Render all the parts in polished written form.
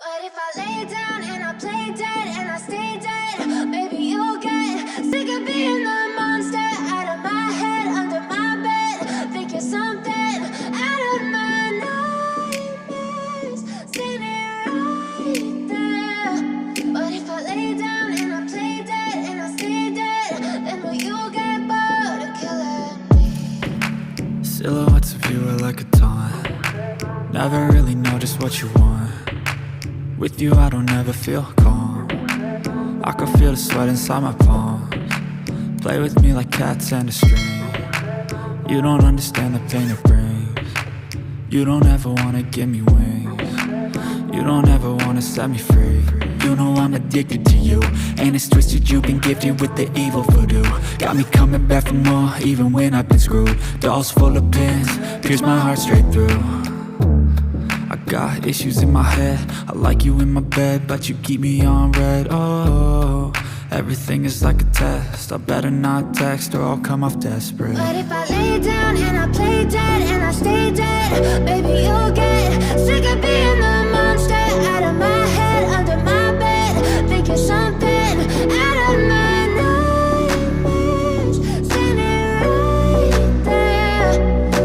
But if I lay down and I play dead and I stay dead, maybe you'll get sick of being the monster out of my head, under my bed. Think you're something out of my nightmares, standing right there. But if I lay down and I play dead and I stay dead, then will you get bored of killing me? Silhouettes of you are like a taunt. Never really know just what you want. With you I don't ever feel calm. I can feel the sweat inside my palms. Play with me like cats and a string. You don't understand the pain it brings. You don't ever wanna give me wings. You don't ever wanna set me free. You know I'm addicted to you, and it's twisted. You've been gifted with the evil voodoo. Got me coming back for more, even when I've been screwed. Dolls full of pins, pierce my heart straight through. I got issues in my head. I like you in my bed, but you keep me on red. Oh, everything is like a test. I better not text or I'll come off desperate. But if I lay down and I play dead and I stay dead, maybe you'll get sick of being the monster out of my head, under my bed. Think you're something out of my nightmares, standing right there.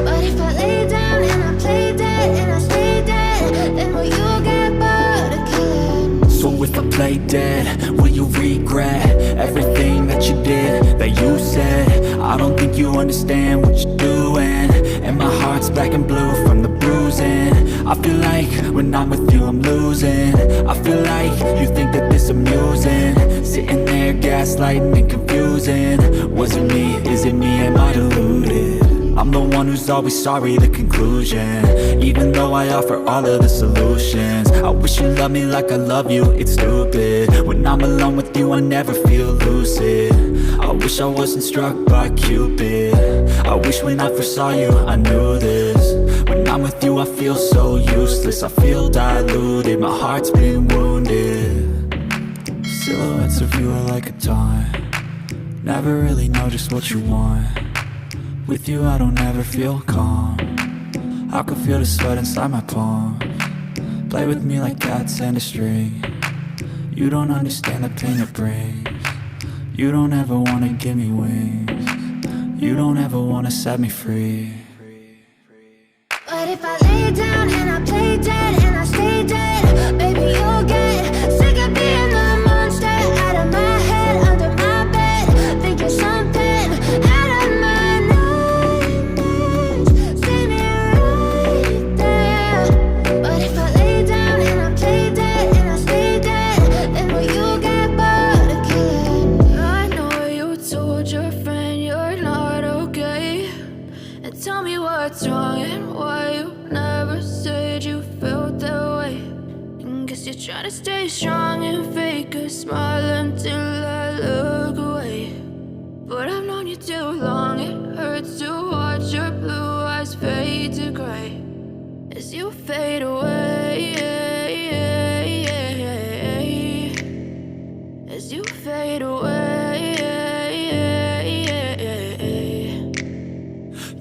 But if I lay down and I play dead and I stay dead, then will you get bored of killing me? So if I play dead, will you regret everything that you did, that you said? I don't think you understand what you're doing, and my heart's black and blue from the bruising. I feel like when I'm with you I'm losing. I feel like you think that this amusing, sitting there gaslighting and confusing. Was it me? Is it me? Am I deluded? I'm the one who's always sorry, the conclusion, even though I offer all of the solutions. I wish you loved me like I love you, it's stupid. When I'm alone with you I never feel lucid. I wish I wasn't struck by Cupid. I wish when I first saw you I knew this. When I'm with you I feel so useless. I feel diluted, my heart's been wounded. Silhouettes of you are like a taunt. Never really know just what you want. With you I don't ever feel calm. I can feel the sweat inside my palms. Play with me like cats and a string. You don't understand the pain it brings. You don't ever wanna give me wings. You don't ever wanna set me free. But if I lay down and I play dead and I stay dead, maybe you'll get sick of being the monster out of my head, under my bed. Think you're something out of my nightmares, standing right there. But if I lay down and I play dead and I stay dead, then will you get bored of killing me? I know you told your friend you're not okay, and tell me what's wrong and why you never said you felt that way. And guess you're trying to stay strong and fake a smile until I look away. But I've known you too long, it hurts to watch your blue eyes fade to gray as you fade away, as you fade away.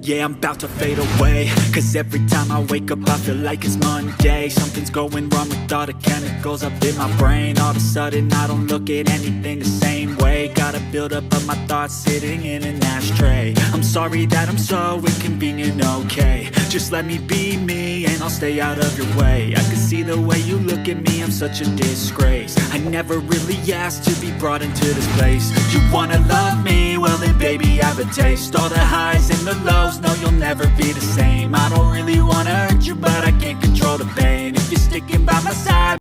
Yeah, I'm about to fade away, cause every time I wake up I feel like it's Monday. Something's going wrong with all the chemicals up in my brain. All of a sudden I don't look at anything the same way. Got a build up of my thoughts sitting in an ashtray. I'm sorry that I'm so inconvenient, okay. Just let me be me and I'll stay out of your way. I can see the way you look at me, I'm such a disgrace. I never really asked to be brought into this place. You wanna love me? Well then baby I have a taste. All the highs and the lows, no you'll never be the same. I don't really